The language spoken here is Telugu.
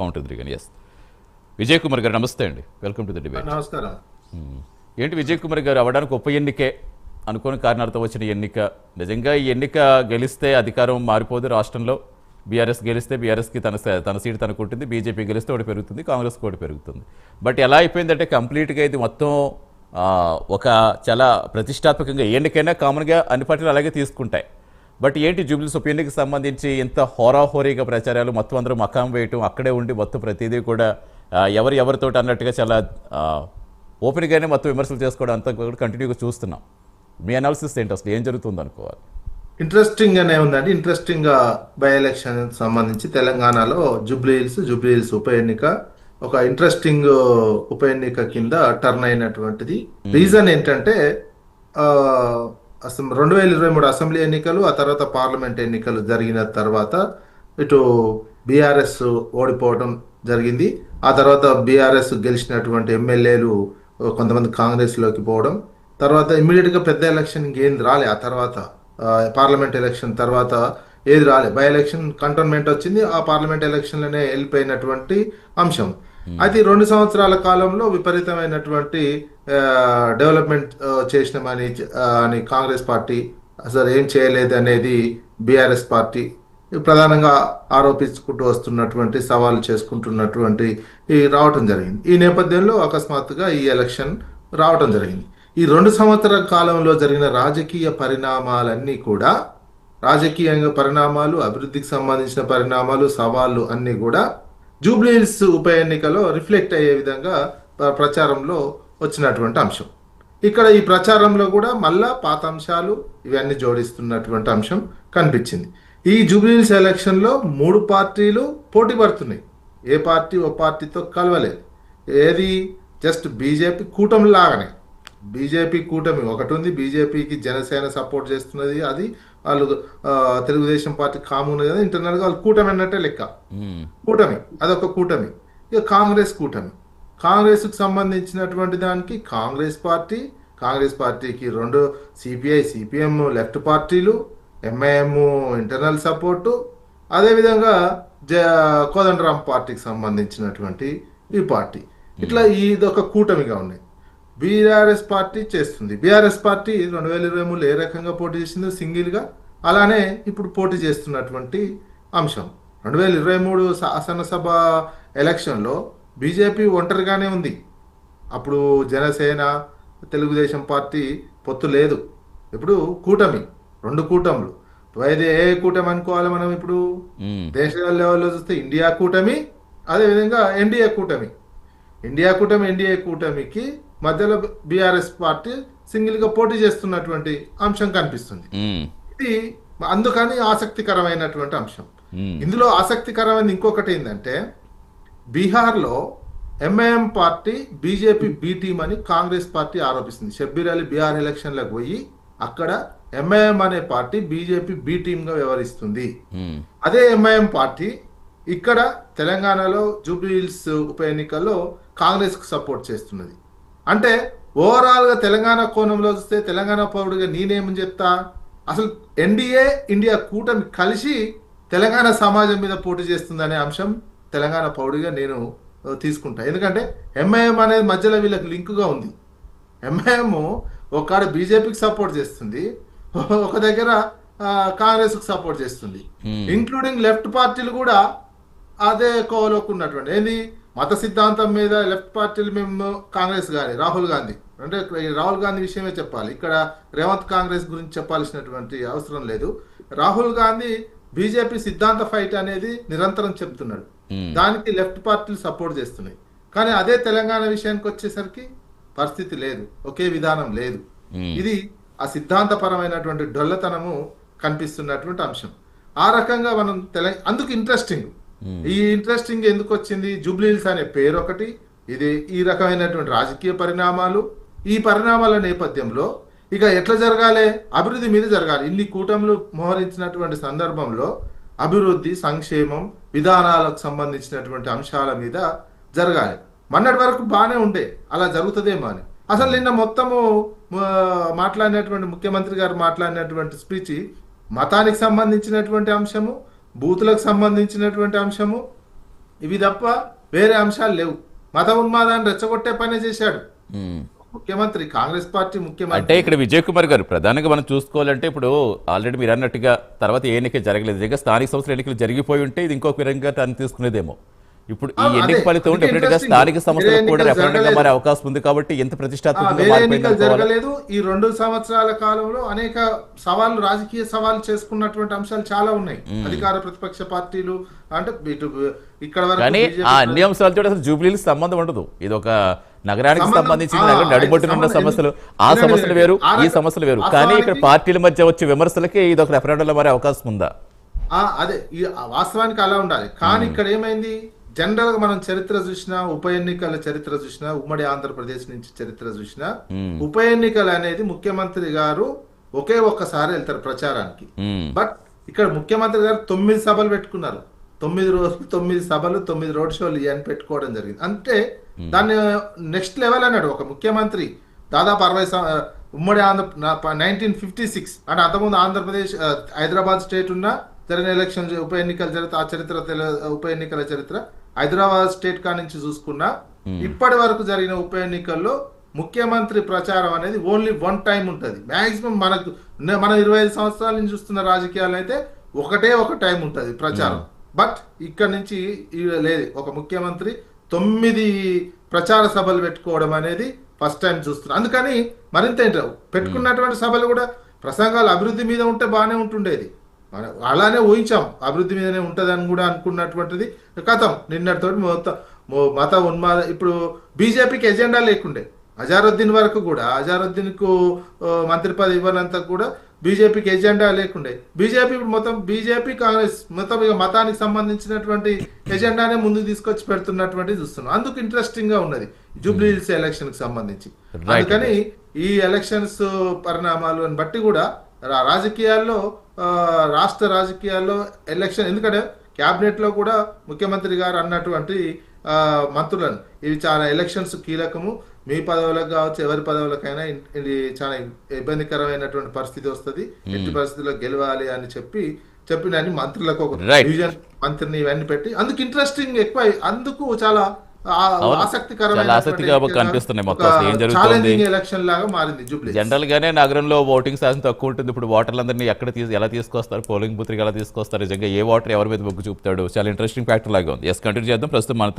బాగుంటుంది కానీ. ఎస్, విజయ్ కుమార్ గారు నమస్తే అండి, వెల్కమ్ టు ద డిబేట్. నమస్కారం. ఏంటి విజయ్ కుమార్ గారు, అవ్వడానికి ఉప ఎన్నికే అనుకోని కారణాలతో వచ్చిన ఎన్నిక. నిజంగా ఈ ఎన్నిక గెలిస్తే అధికారం మారిపోదు రాష్ట్రంలో. బీఆర్ఎస్ గెలిస్తే బీఆర్ఎస్కి తన సీటు తనకు ఉంటుంది, బీజేపీ గెలిస్తే ఒకటి పెరుగుతుంది, కాంగ్రెస్కి ఒకటి పెరుగుతుంది. బట్ ఎలా అయిపోయిందంటే కంప్లీట్గా ఇది మొత్తం ఒక చాలా ప్రతిష్టాత్మకంగా ఎన్నికైనా కామన్గా అన్ని పార్టీలు అలాగే తీసుకుంటాయి. బట్ ఏంటి జూబ్లీస్ ఉప ఎన్నికకి సంబంధించి ఇంత హోరాహోరీగా ప్రచారాలు, మొత్తం అందరూ మకాం వేయటం, అక్కడే ఉండి మొత్తం ప్రతిదీ కూడా ఎవరితో అన్నట్టుగా చాలా ఓపెన్గానే మొత్తం విమర్శలు చేసుకోవడం అంతా కూడా కంటిన్యూగా చూస్తున్నాం. మీ అనాలిసిస్ ఏంటి, అసలు ఏం జరుగుతుంది అనుకోవాలి? ఇంట్రెస్టింగ్ గానే ఉందండి. ఇంట్రెస్టింగ్ గా బై ఎలక్షన్ సంబంధించి తెలంగాణలో జూబ్లీహిల్స్ ఉప ఎన్నిక ఒక ఇంట్రెస్టింగ్ ఉప ఎన్నిక కింద టర్న్ అయినటువంటిది. రీజన్ ఏంటంటే 2023 అసెంబ్లీ ఎన్నికలు, ఆ తర్వాత పార్లమెంట్ ఎన్నికలు జరిగిన తర్వాత ఇటు బీఆర్ఎస్ ఓడిపోవడం జరిగింది. ఆ తర్వాత బీఆర్ఎస్ గెలిచినటువంటి ఎమ్మెల్యేలు కొంతమంది కాంగ్రెస్ లోకి పోవడం, తర్వాత ఇమ్మీడియట్ గా పెద్ద ఎలక్షన్ ఇంకేం రాలే. ఆ తర్వాత పార్లమెంట్ ఎలక్షన్ తర్వాత ఏది రాలే, బై ఎలక్షన్ కంటోన్మెంట్ వచ్చింది, ఆ పార్లమెంట్ ఎలక్షన్లోనే వెళ్ళిపోయినటువంటి అంశం. అయితే 2 సంవత్సరాల కాలంలో విపరీతమైనటువంటి డెవలప్మెంట్ చేసినామని కాంగ్రెస్ పార్టీ అసలు ఏం చేయలేదు అనేది బీఆర్ఎస్ పార్టీ ప్రధానంగా ఆరోపించుకుంటూ వస్తున్నటువంటి, సవాలు చేసుకుంటున్నటువంటి రావటం జరిగింది. ఈ నేపథ్యంలో అకస్మాత్తుగా ఈ ఎలక్షన్ రావటం జరిగింది. ఈ 2 సంవత్సరాల కాలంలో జరిగిన రాజకీయ పరిణామాలన్నీ కూడా, రాజకీయంగా పరిణామాలు, అభివృద్ధికి సంబంధించిన పరిణామాలు, సవాళ్ళు అన్నీ కూడా జూబ్లీహిల్స్ ఉప ఎన్నికలో రిఫ్లెక్ట్ అయ్యే విధంగా ప్రచారంలో వచ్చినటువంటి అంశం. ఇక్కడ ఈ ప్రచారంలో కూడా మళ్ళా పాత అంశాలు ఇవన్నీ జోడిస్తున్నటువంటి అంశం కనిపించింది. ఈ జూబ్లీహిల్స్ ఎలక్షన్లో 3 పార్టీలు పోటీ పడుతున్నాయి. ఏ పార్టీ ఓ పార్టీతో కలవలేదు. ఏది జస్ట్ బీజేపీ కూటమి లాగానే. బీజేపీ కూటమి ఒకటి ఉంది, బీజేపీకి జనసేన సపోర్ట్ చేస్తున్నది, అది వాళ్ళు తెలుగుదేశం పార్టీ కామన్ కదా, ఇంటర్నల్ గా వాళ్ళు కూటమి అన్నట్టే లెక్క. కూటమి అదొక కూటమి. ఇక కాంగ్రెస్ కూటమి, కాంగ్రెస్ కు సంబంధించినటువంటి దానికి కాంగ్రెస్ పార్టీకి 2 సిపిఐ సిపిఎం లెఫ్ట్ పార్టీలు, ఎంఐఎం ఇంటర్నల్ సపోర్టు, అదేవిధంగా కోదండరాం పార్టీకి సంబంధించినటువంటి ఈ పార్టీ, ఇట్లా ఇదొక కూటమిగా ఉన్నాయి. బీఆర్ఎస్ పార్టీ చేస్తుంది. బీఆర్ఎస్ పార్టీ 2023 ఏ రకంగా పోటీ చేసిందో సింగిల్గా, అలానే ఇప్పుడు పోటీ చేస్తున్నటువంటి అంశం. 2023 శాసనసభ ఎలక్షన్లో బీజేపీ ఒంటరిగానే ఉంది. అప్పుడు జనసేన, తెలుగుదేశం పార్టీ పొత్తు లేదు. ఇప్పుడు కూటమి, 2 కూటములు. ఏ కూటమి అనుకోవాలి మనం ఇప్పుడు? దేశ లెవెల్లో చూస్తే ఇండియా కూటమి, అదేవిధంగా ఎన్డీఏ కూటమికి మధ్యలో బీఆర్ఎస్ పార్టీ సింగిల్ గా పోటీ చేస్తున్నటువంటి అంశం కనిపిస్తుంది. ఇది అందుకని ఆసక్తికరమైనటువంటి అంశం. ఇందులో ఆసక్తికరమైన ఇంకొకటి ఏంటంటే, బీహార్లో MIM party BJP B team అని కాంగ్రెస్ పార్టీ ఆరోపిస్తుంది. షబ్బీర్ అలీ బీహార్ ఎలక్షన్లకు పోయి అక్కడ ఎంఐఎం అనే పార్టీ బీజేపీ బి టీమ్ గా వ్యవహరిస్తుంది. అదే ఎంఐఎం పార్టీ ఇక్కడ తెలంగాణలో జూబ్లీహిల్స్ ఉప ఎన్నికల్లో కాంగ్రెస్ కు సపోర్ట్ చేస్తున్నది. అంటే ఓవరాల్ గా తెలంగాణ కోణంలో చూస్తే, తెలంగాణ పౌరుడిగా నేనేమని చెప్తా, అసలు ఎన్డీఏ ఇండియా కూటమి కలిసి తెలంగాణ సమాజం మీద పోటీ చేస్తుందనే అంశం తెలంగాణ పౌరుడిగా నేను తీసుకుంటా. ఎందుకంటే ఎంఐఎం అనేది మధ్యలో వీళ్ళకి లింకుగా ఉంది. ఎంఐఎం ఒక బీజేపీకి సపోర్ట్ చేస్తుంది, ఒక దగ్గర కాంగ్రెస్ కు సపోర్ట్ చేస్తుంది. ఇంక్లూడింగ్ లెఫ్ట్ పార్టీలు కూడా అదే కోవలోకి ఉన్నటువంటి, ఏంది మత సిద్ధాంతం మీద లెఫ్ట్ పార్టీలు. మేము కాంగ్రెస్ కానీ రాహుల్ గాంధీ విషయమే చెప్పాలి, ఇక్కడ రేవంత్ కాంగ్రెస్ గురించి చెప్పాల్సినటువంటి అవసరం లేదు. రాహుల్ గాంధీ బీజేపీ సిద్ధాంత ఫైట్ అనేది నిరంతరం చెప్తున్నాడు, దానికి లెఫ్ట్ పార్టీలు సపోర్ట్ చేస్తున్నాయి. కానీ అదే తెలంగాణ విషయానికి వచ్చేసరికి పరిస్థితి లేదు, ఒకే విధానం లేదు. ఇది ఆ సిద్ధాంతపరమైనటువంటి డొల్లతనము కనిపిస్తున్నటువంటి అంశం. ఆ రకంగా మనం అందుకు ఇంట్రెస్టింగ్. ఈ ఇంట్రెస్టింగ్ ఎందుకు వచ్చింది? జూబ్లీహిల్స్ అనే పేరు ఒకటి, ఇది ఈ రకమైనటువంటి రాజకీయ పరిణామాలు, ఈ పరిణామాల నేపథ్యంలో ఇక ఎట్లా జరగాలి? అభివృద్ధి మీద జరగాలి. ఇన్ని కూటములు మోహరించినటువంటి సందర్భంలో అభివృద్ధి, సంక్షేమం, విధానాలకు సంబంధించినటువంటి అంశాల మీద జరగాలి. మొన్నటి వరకు బాగానే ఉండే, అలా జరుగుతుందేమో అని. అసలు నిన్న మొత్తము మాట్లాడినటువంటి ముఖ్యమంత్రి గారు మాట్లాడినటువంటి స్పీచ్ మతానికి సంబంధించినటువంటి అంశము, బూతులకు సంబంధించినటువంటి అంశము, ఇవి తప్ప వేరే అంశాలు లేవు. మత ఉన్మాదాన్ని రెచ్చగొట్టే పనే చేశాడు ముఖ్యమంత్రి, కాంగ్రెస్ పార్టీ అంటే ముఖ్యమంత్రి. ఇక్కడ విజయ్ కుమార్ గారు ప్రధానంగా మనం చూసుకోవాలంటే ఇప్పుడు ఆల్రెడీ మీరు అన్నట్టుగా తర్వాత ఏ ఎన్నిక జరగలేదు, నిజంగా స్థానిక సంస్థల ఎన్నికలు జరిగిపోయి ఉంటే ఇది ఇంకొక విధంగా తను తీసుకునేదేమో. ఇప్పుడు ఈ ఎన్నిక అదే, ఫలితం అందుకే డెఫినెట్ గా interesting. స్థానిక సంస్థలకు వేరే కూడా ఎన్నికలు రెఫరెండంగా జరగలేదు. మారే అవకాశం ఉంది కాబట్టి ఎంత ప్రతిష్టాత్మకంగా వేరే మారిపోయింది ఎన్నికలు అనుకోవాలా? జరగలేదు. ఈ 2 సంవత్సరాల కాలంలో అనేక సవాళ్ళు, రాజకీయ సవాళ్ళు చేసుకున్నటువంటి అంశాలు చాలా ఉన్నాయి. అధికార ప్రతిపక్ష పార్టీలు అంటే ఇటు ఇక్కడ వరకు కానీ BJP ఆ అన్ని అంశాలతో అసలు జూబ్లీలకు సంబంధం ఉండదు. ఇది ఒక నగరానికి సంబంధం- సంబంధించిన ఆ, నడుబొట్టునున్న సంబంధం- సమస్యలు, ఆ ఎందుకు- సమస్యలు వేరు, ఆ ఈ రక- సమస్యలు వేరు. వాస్తవానికి- కానీ ఇక్కడ పార్టీల మధ్య వచ్చే విమర్శలకి ఇది ఒక రెఫరెండంలో మారే అవకాశం ఉందా? అదే ఈ వాస్తవానికి అలా ఉండాలి. కానీ ఇక్కడ ఏమైంది, జనరల్ గా మనం చరిత్ర చూసినా, ఉప ఎన్నికల చరిత్ర చూసినా, ఉమ్మడి ఆంధ్రప్రదేశ్ నుంచి చరిత్ర చూసినా, ఉప ఎన్నికలు అనేది ముఖ్యమంత్రి గారు ఒకే ఒక్కసారి వెళ్తారు ప్రచారానికి. బట్ ఇక్కడ ముఖ్యమంత్రి గారు 9 సభలు పెట్టుకున్నారు. 9 రోజులు 9 సభలు 9 రోడ్ షోలు ఇవన్నీ పెట్టుకోవడం జరిగింది. అంటే దాన్ని నెక్స్ట్ లెవెల్ అన్నాడు ఒక ముఖ్యమంత్రి. దాదాపు 60 ఉమ్మడి ఆంధ్ర 1956 అంటే అంతకుముందు ఆంధ్రప్రదేశ్ హైదరాబాద్ స్టేట్ ఉన్న జరిగిన ఎలక్షన్ ఉప ఎన్నికల చరిత్ర, ఆ చరిత్ర ఉప ఎన్నికల చరిత్ర హైదరాబాద్ స్టేట్ కా నుంచి చూసుకున్నా ఇప్పటి వరకు జరిగిన ఉప ఎన్నికల్లో ముఖ్యమంత్రి ప్రచారం అనేది ఓన్లీ 1 టైం ఉంటుంది. మాక్సిమం మన 25 సంవత్సరాల నుంచి చూస్తున్న రాజకీయాలు అయితే ఒకటే ఒక టైం ఉంటుంది ప్రచారం. బట్ ఇక్కడ నుంచి లేదు, ఒక ముఖ్యమంత్రి 9 ప్రచార సభలు పెట్టుకోవడం అనేది ఫస్ట్ టైం చూస్తున్నాం. అందుకని మరింత ఏంటో పెట్టుకున్నటువంటి సభలు కూడా ప్రసంగాలు అభివృద్ధి మీద ఉంటే బాగానే ఉంటుండేది. మనం అలానే ఊహించాం అభివృద్ధి మీదనే ఉంటుందని కూడా అనుకున్నటువంటిది కథం నిన్నటితోటి మత ఉన్మాద. ఇప్పుడు బీజేపీకి ఎజెండా లేకుండే అజారుద్దీన్ వరకు కూడా, అజారుద్దీన్కు మంత్రి పదవి ఇవ్వనంత కూడా బీజేపీకి ఎజెండా లేకుండే. బీజేపీ ఇప్పుడు మొత్తం బీజేపీ కాంగ్రెస్ మొత్తం ఇక మతానికి సంబంధించినటువంటి ఎజెండానే ముందుకు తీసుకొచ్చి పెడుతున్నటువంటి చూస్తున్నాం. అందుకు ఇంట్రెస్టింగ్ గా ఉన్నది జూబ్లీ హిల్స్ ఎలక్షన్ కి సంబంధించి. అందుకని ఈ ఎలక్షన్స్ పరిణామాలను బట్టి కూడా రాజకీయాల్లో, రాష్ట్ర రాజకీయాల్లో ఎలక్షన్, ఎందుకంటే క్యాబినెట్ లో కూడా ముఖ్యమంత్రి గారు అన్నటువంటి మంత్రులను ఇవి చాలా ఎలక్షన్స్ కీలకము, మీ పదవులకు కావచ్చు ఎవరి పదవులకైనా ఇది చాలా ఇబ్బందికరమైనటువంటి పరిస్థితి వస్తుంది, ఎట్టి పరిస్థితుల్లో గెలవాలి అని చెప్పిన మంత్రులకు ఒక డివిజన్ మంత్రిని ఇవన్నీ పెట్టి అందుకు ఇంట్రెస్టింగ్ ఎక్కువ, అందుకు చాలా ఆసక్తిగా కనిపిస్తున్నాయి మొత్తం అసలు ఏం జరుగుతుంది. ఎలక్షన్ లాగా మారింది జూబ్లీ. జనరల్ గానే నగరంలో ఓటింగ్ శాతం తక్కువ ఉంటుంది. ఇప్పుడు ఓటర్లందరినీ ఎలా తీసుకొస్తారు, పోలింగ్ బూత్ ఎలా తీసుకొస్తారు, నిజంగా ఏ ఓటర్ ఎవరి మీద మొగ్గు చూపుతాడు, చాలా ఇంట్రెస్టింగ్ ఫ్యాక్టర్ లాగా ఉంది. ఎస్ కంటిన్యూ చేద్దాం. ప్రస్తుతం మనతో